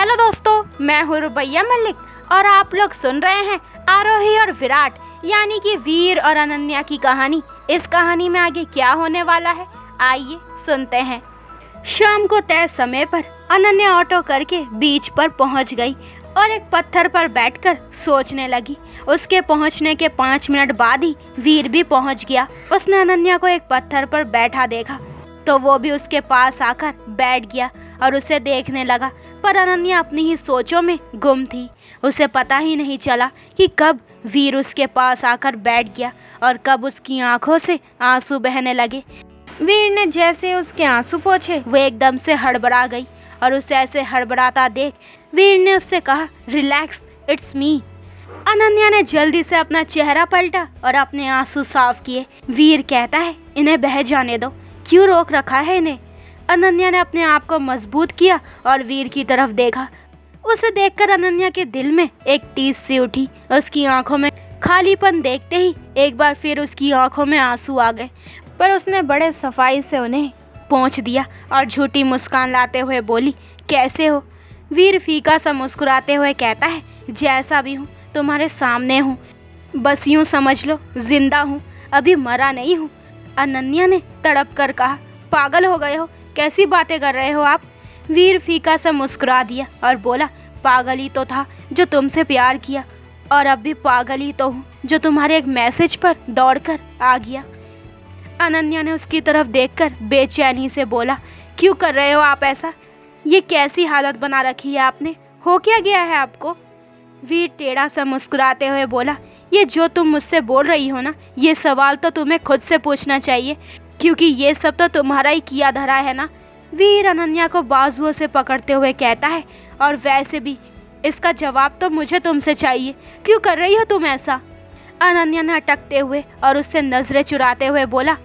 Hello दोस्तों, मैं हूँ रुबैया मलिक और आप लोग सुन रहे हैं आरोही और विराट यानी कि वीर और अनन्या की कहानी। इस कहानी में आगे क्या होने वाला है, आइए सुनते हैं। शाम को तय समय पर अनन्या ऑटो करके बीच पर पहुंच गई और एक पत्थर पर बैठकर सोचने लगी। उसके पहुंचने के 5 मिनट बाद ही वीर भी पहुंच गया। उसने अनन्या को एक पत्थर पर बैठा देखा तो वो भी उसके पास आकर बैठ गया और उसे देखने लगा, पर अनन्या अपनी ही सोचों में गुम थी। उसे पता ही नहीं चला कि कब वीर उसके पास आकर बैठ गया और कब उसकी आंखों से आंसू बहने लगे। वीर ने जैसे उसके आंसू पोंछे वो एकदम से हड़बड़ा गई और उसे ऐसे हड़बड़ाता देख वीर ने उससे कहा, रिलैक्स, इट्स मी। अनन्या ने जल्दी से अपना चेहरा पलटा और अपने आंसू साफ किए। वीर कहता है, इन्हें बह जाने दो, क्यों रोक रखा है इन्हें। अनन्या ने अपने आप को मजबूत किया और वीर की तरफ देखा। उसे देखकर अनन्या के दिल में एक टीस सी उठी। उसकी आंखों में खालीपन देखते ही एक बार फिर उसकी आंखों में आंसू आ गए, पर उसने बड़े सफाई से उन्हें पोंछ दिया और झूठी मुस्कान लाते हुए बोली, कैसे हो। वीर फीका सा मुस्कुराते हुए कहता है, जैसा भी हूँ तुम्हारे सामने हूँ, बस यूँ समझ लो जिंदा हूँ, अभी मरा नहीं हूँ। अनन्या ने तड़प कर कहा, पागल हो गए हो, कैसी बातें कर रहे हो आप। वीर फीका सा मुस्कुरा दिया और बोला, पागल ही तो था जो तुमसे प्यार किया और अब भी पागल ही तो हूँ जो तुम्हारे एक मैसेज पर दौड़कर आ गया। अनन्या ने उसकी तरफ देखकर बेचैनी से बोला, क्यों कर रहे हो आप ऐसा, ये कैसी हालत बना रखी है आपने, हो क्या गया है आपको। वीर टेढ़ा सा मुस्कुराते हुए बोला, ये जो तुम मुझसे बोल रही हो ना, ये सवाल तो तुम्हें खुद से पूछना चाहिए, क्योंकि ये सब तो तुम्हारा ही किया धरा है ना। वीर अनन्या को बाजुओं से पकड़ते हुए कहता है, और वैसे भी इसका जवाब तो मुझे तुमसे चाहिए, क्यों कर रही हो तुम ऐसा। अनन्या ने अटकते हुए और उससे नजरें चुराते हुए बोला,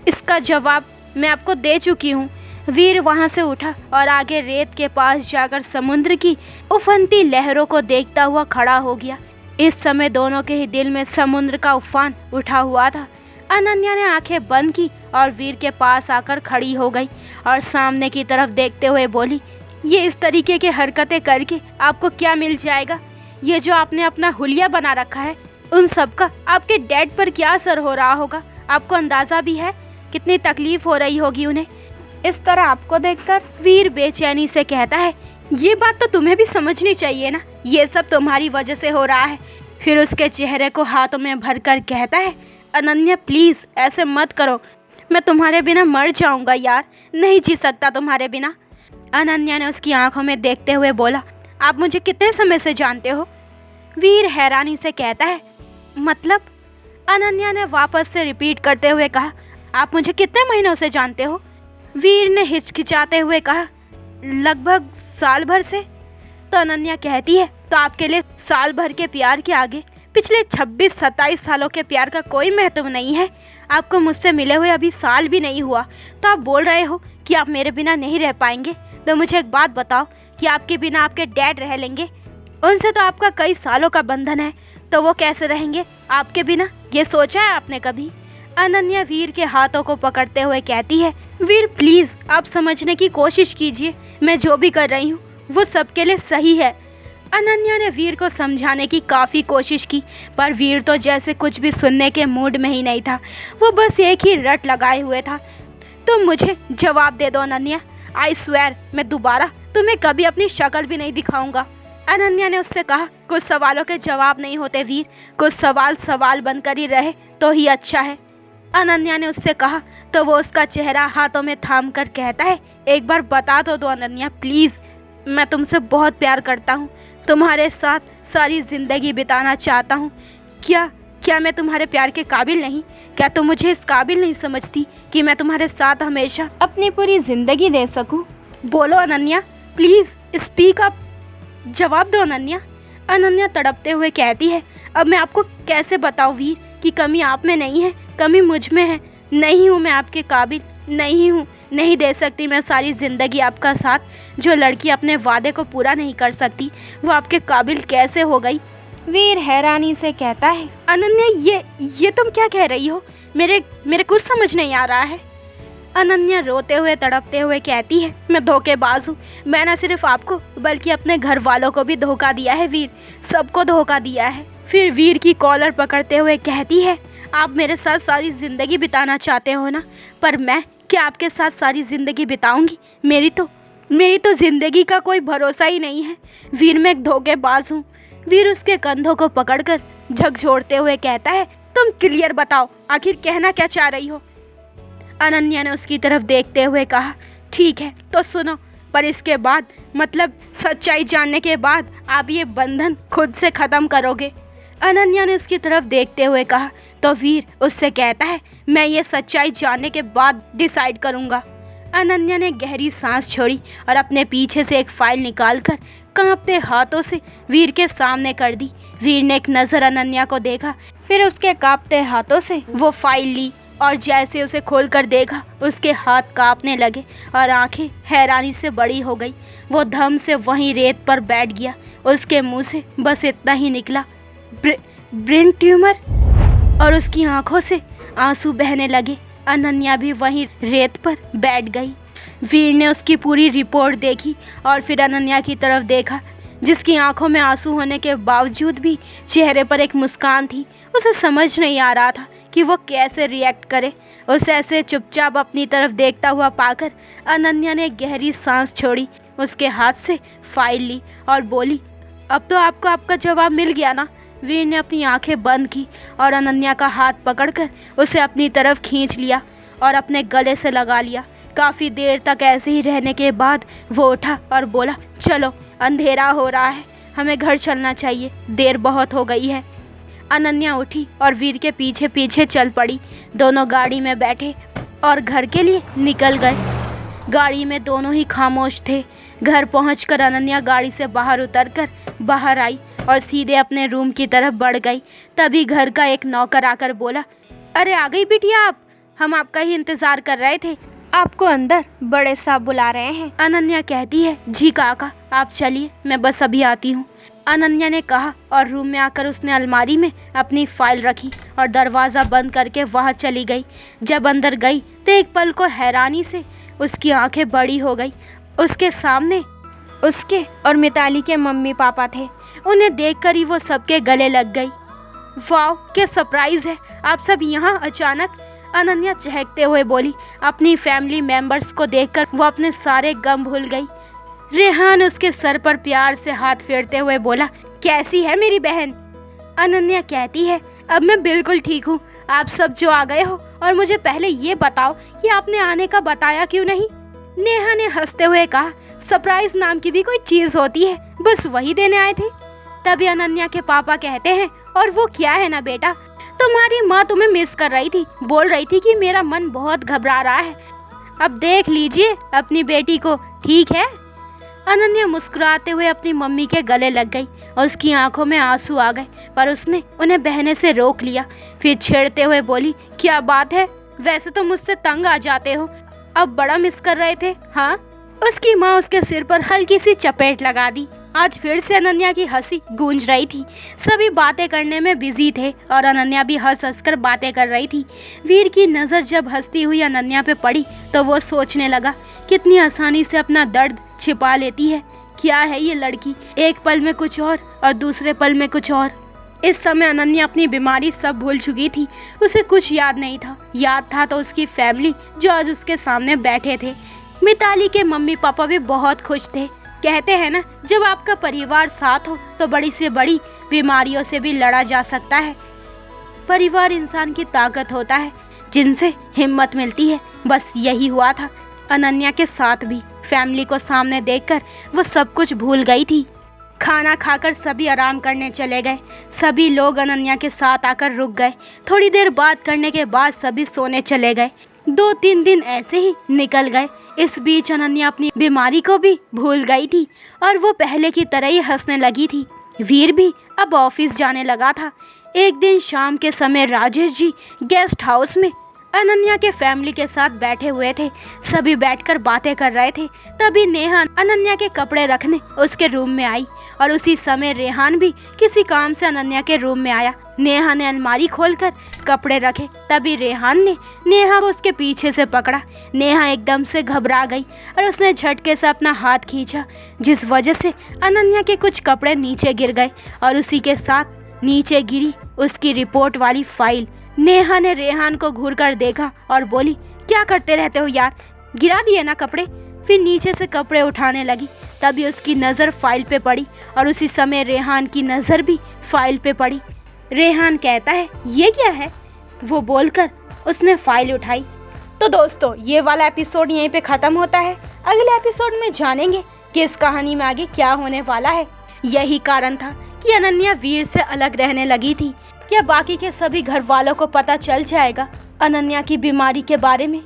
इसका जवाब मैं आपको दे चुकी हूँ। वीर वहाँ से उठा और आगे रेत के पास जाकर समुद्र की उफनती लहरों को देखता हुआ खड़ा हो गया। इस समय दोनों के ही दिल में समुद्र का उफान उठा हुआ था। अनन्या ने आंखें बंद की और वीर के पास आकर खड़ी हो गई और सामने की तरफ देखते हुए बोली, ये इस तरीके की हरकतें करके आपको क्या मिल जाएगा। ये जो आपने अपना हुलिया बना रखा है, उन सब का आपके डैड पर क्या असर हो रहा होगा, आपको अंदाज़ा भी है कितनी तकलीफ हो रही होगी उन्हें। इस तरह आपको देखकर वीर बेचैनी से कहता है, ये बात तो तुम्हें भी समझनी चाहिए ना, ये सब तुम्हारी वजह से हो रहा है। फिर उसके चेहरे को हाथों में भरकर कहता है, अनन्या प्लीज़ ऐसे मत करो, मैं तुम्हारे बिना मर जाऊंगा यार, नहीं जी सकता तुम्हारे बिना। अनन्या ने उसकी आंखों में देखते हुए बोला, आप मुझे कितने समय से जानते हो। वीर हैरानी से कहता है, मतलब। अनन्या ने वापस से रिपीट करते हुए कहा, आप मुझे कितने महीनों से जानते हो। वीर ने हिचकिचाते हुए कहा, लगभग साल भर से। तो अनन्या कहती है, तो आपके लिए साल भर के प्यार के आगे पिछले 26-27 सालों के प्यार का कोई महत्व नहीं है। आपको मुझसे मिले हुए अभी साल भी नहीं हुआ, तो आप बोल रहे हो कि आप मेरे बिना नहीं रह पाएंगे। तो मुझे एक बात बताओ कि आपके बिना आपके डैड रह लेंगे, उनसे तो आपका कई सालों का बंधन है, तो वो कैसे रहेंगे आपके बिना, ये सोचा है आपने कभी। अनन्या वीर के हाथों को पकड़ते हुए कहती है, वीर प्लीज़ आप समझने की कोशिश कीजिए, मैं जो भी कर रही हूँ वो सबके लिए सही है। अनन्या ने वीर को समझाने की काफ़ी कोशिश की, पर वीर तो जैसे कुछ भी सुनने के मूड में ही नहीं था, वो बस एक ही रट लगाए हुए था। तुम मुझे जवाब दे दो अनन्या, आई स्वेयर मैं दोबारा तुम्हें कभी अपनी शक्ल भी नहीं दिखाऊंगा। अनन्या ने उससे कहा, कुछ सवालों के जवाब नहीं होते वीर, कुछ सवाल सवाल बनकर ही रहे तो ही अच्छा है। अनन्या ने उससे कहा तो वो उसका चेहरा हाथों में थाम कर कहता है, एक बार बता तो दो अनन्या प्लीज़, मैं तुमसे बहुत प्यार करता हूँ, तुम्हारे साथ सारी ज़िंदगी बिताना चाहता हूँ। क्या मैं तुम्हारे प्यार के काबिल नहीं, क्या तुम मुझे इस काबिल नहीं समझती कि मैं तुम्हारे साथ हमेशा अपनी पूरी ज़िंदगी दे सकूँ। बोलो अनन्या प्लीज़, स्पीक अप, जवाब दो अनन्या। अनन्या तड़पते हुए कहती है, अब मैं आपको कैसे बताऊँ वीर कि कमी आप में नहीं है, कमी मुझ में है। नहीं हूँ मैं आपके काबिल, नहीं हूँ, नहीं दे सकती मैं सारी ज़िंदगी आपका साथ। जो लड़की अपने वादे को पूरा नहीं कर सकती वो आपके काबिल कैसे हो गई। वीर हैरानी से कहता है, अनन्या ये तुम क्या कह रही हो, मेरे कुछ समझ नहीं आ रहा है। अनन्या रोते हुए तड़पते हुए कहती है, मैं धोखेबाज हूँ। मैं न सिर्फ आपको बल्कि अपने घर वालों को भी धोखा दिया है वीर, सबको धोखा दिया है। फिर वीर की कॉलर पकड़ते हुए कहती है, आप मेरे साथ सारी ज़िंदगी बिताना चाहते हो ना, पर मैं क्या आपके साथ सारी ज़िंदगी बिताऊंगी? मेरी तो ज़िंदगी का कोई भरोसा ही नहीं है वीर, मैं एक धोखेबाज हूँ। वीर उसके कंधों को पकड़कर झकझोरते हुए कहता है, तुम क्लियर बताओ, आखिर कहना क्या चाह रही हो? अनन्या ने उसकी तरफ देखते हुए कहा, ठीक है तो सुनो, पर इसके बाद मतलब सच्चाई जानने के बाद आप ये बंधन खुद से ख़त्म करोगे। अनन्या ने उसकी तरफ देखते हुए कहा। तो वीर उससे कहता है, मैं ये सच्चाई जानने के बाद डिसाइड करूँगा। अनन्या ने गहरी सांस छोड़ी और अपने पीछे से एक फाइल निकालकर कांपते हाथों से वीर के सामने कर दी। वीर ने एक नज़र अनन्या को देखा, फिर उसके कांपते हाथों से वो फाइल ली और जैसे उसे खोलकर देखा, उसके हाथ कांपने लगे और आंखें हैरानी से बड़ी हो गई। वो धम से वहीं रेत पर बैठ गया। उसके मुंह से बस इतना ही निकला, ब्रेन ट्यूमर, और उसकी आंखों से आंसू बहने लगे। अनन्या भी वहीं रेत पर बैठ गई। वीर ने उसकी पूरी रिपोर्ट देखी और फिर अनन्या की तरफ देखा, जिसकी आंखों में आंसू होने के बावजूद भी चेहरे पर एक मुस्कान थी। उसे समझ नहीं आ रहा था कि वो कैसे रिएक्ट करे। उसे ऐसे चुपचाप अपनी तरफ देखता हुआ पाकर अनन्या ने गहरी सांस छोड़ी, उसके हाथ से फाइल ली और बोली, अब तो आपको आपका जवाब मिल गया ना। वीर ने अपनी आंखें बंद की और अनन्या का हाथ पकड़कर उसे अपनी तरफ खींच लिया और अपने गले से लगा लिया। काफ़ी देर तक ऐसे ही रहने के बाद वो उठा और बोला, चलो अंधेरा हो रहा है, हमें घर चलना चाहिए, देर बहुत हो गई है। अनन्या उठी और वीर के पीछे पीछे चल पड़ी। दोनों गाड़ी में बैठे और घर के लिए निकल गए। गाड़ी में दोनों ही खामोश थे। घर पहुंचकर अनन्या गाड़ी से बाहर उतरकर बाहर आई और सीधे अपने रूम की तरफ बढ़ गई। तभी घर का एक नौकर आकर बोला, अरे आ गई बिटिया आप, हम आपका ही इंतज़ार कर रहे थे, आपको अंदर बड़े साहब बुला रहे हैं। अनन्या कहती है, जी काका आप चलिए, मैं बस अभी आती हूँ। अनन्या ने कहा और रूम में आकर उसने अलमारी में अपनी फाइल रखी और दरवाज़ा बंद करके वहाँ चली गई। जब अंदर गई तो एक पल को हैरानी से उसकी आंखें बड़ी हो गई। उसके सामने उसके और मिताली के मम्मी पापा थे। उन्हें देखकर ही वो सबके गले लग गई। वाह क्या सरप्राइज़ है, आप सब यहाँ अचानक, अनन्या चहकते हुए बोली। अपनी फैमिली मेंबर्स को देखकर वो अपने सारे गम भूल गई। रेहान उसके सर पर प्यार से हाथ फेरते हुए बोला, कैसी है मेरी बहन? अनन्या कहती है, अब मैं बिल्कुल ठीक हूँ। आप सब जो आ गए हो, और मुझे पहले ये बताओ कि आपने आने का बताया क्यों नहीं? नेहा ने हंसते हुए कहा, सरप्राइज नाम की भी कोई चीज़ होती है, बस वही देने आए थे। तभी अनन्या के पापा कहते हैं, और वो क्या है ना बेटा, तुम्हारी माँ तुम्हें मिस कर रही थी, बोल रही थी कि मेरा मन बहुत घबरा रहा है। अब देख लीजिए अपनी बेटी को, ठीक है? अनन्या मुस्कुराते हुए अपनी मम्मी के गले लग गई और उसकी आंखों में आंसू आ गए, पर उसने उन्हें बहने से रोक लिया। फिर छेड़ते हुए बोली, क्या बात है, वैसे तो मुझसे तंग आ जाते हो, अब बड़ा मिस कर रहे थे हाँ? उसकी माँ उसके सिर पर हल्की सी चपेट लगा दी। आज फिर से अनन्या की हंसी गूंज रही थी। सभी बातें करने में बिजी थे और अनन्या भी हंस हंस कर बातें कर रही थी। वीर की नज़र जब हंसती हुई अनन्या पे पड़ी तो वो सोचने लगा, कितनी आसानी से अपना दर्द छिपा लेती है। क्या है ये लड़की, एक पल में कुछ और दूसरे पल में कुछ और। इस समय अनन्या अपनी बीमारी सब भूल चुकी थी। उसे कुछ याद नहीं था, याद था तो उसकी फैमिली जो आज उसके सामने बैठे थे। मिताली के मम्मी पापा भी बहुत खुश थे। कहते हैं ना, जब आपका परिवार साथ हो तो बड़ी से बड़ी बीमारियों से भी लड़ा जा सकता है। परिवार इंसान की ताकत होता है, जिनसे हिम्मत मिलती है। बस यही हुआ था अनन्या के साथ भी। फैमिली को सामने देखकर वो सब कुछ भूल गई थी। खाना खाकर सभी आराम करने चले गए। सभी लोग अनन्या के साथ आकर रुक गए। थोड़ी देर बात करने के बाद सभी सोने चले गए। 2-3 दिन ऐसे ही निकल गए। इस बीच अनन्या अपनी बीमारी को भी भूल गई थी और वो पहले की तरह ही हंसने लगी थी। वीर भी अब ऑफिस जाने लगा था। एक दिन शाम के समय राजेश जी गेस्ट हाउस में अनन्या के फैमिली के साथ बैठे हुए थे। सभी बैठकर बातें कर रहे थे। तभी नेहा अनन्या के कपड़े रखने उसके रूम में आई और उसी समय रेहान भी किसी काम से अनन्या के रूम में आया। नेहा ने अलमारी खोलकर कपड़े रखे। तभी रेहान ने नेहा को उसके पीछे से पकड़ा। नेहा एकदम से घबरा गई और उसने झटके से अपना हाथ खींचा, जिस वजह से अनन्या के कुछ कपड़े नीचे गिर गए और उसी के साथ नीचे गिरी उसकी रिपोर्ट वाली फाइल। नेहा ने रेहान को घूरकर देखा और बोली, क्या करते रहते हो यार, गिरा दिए ना कपड़े। फिर नीचे से कपड़े उठाने लगी। तभी उसकी नज़र फाइल पे पड़ी और उसी समय रेहान की नज़र भी फाइल पे पड़ी। रेहान कहता है, ये क्या है? वो बोलकर उसने फाइल उठाई। तो दोस्तों, ये वाला एपिसोड यहीं पे ख़त्म होता है। अगले एपिसोड में जानेंगे कि इस कहानी में आगे क्या होने वाला है। यही कारण था कि अनन्या वीर से अलग रहने लगी थी। क्या बाकी के सभी घर वालों को पता चल जाएगा अनन्या की बीमारी के बारे में?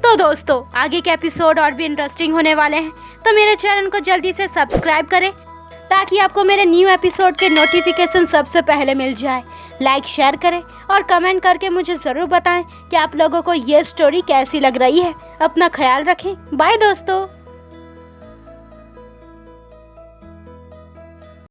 तो दोस्तों, आगे के एपिसोड और भी इंटरेस्टिंग होने वाले हैं, तो मेरे चैनल को जल्दी से सब्सक्राइब करें ताकि आपको मेरे न्यू एपिसोड के नोटिफिकेशन सबसे पहले मिल जाए। लाइक शेयर करें और कमेंट करके मुझे ज़रूर बताएं कि आप लोगों को ये स्टोरी कैसी लग रही है। अपना ख्याल रखें। बाय दोस्तों।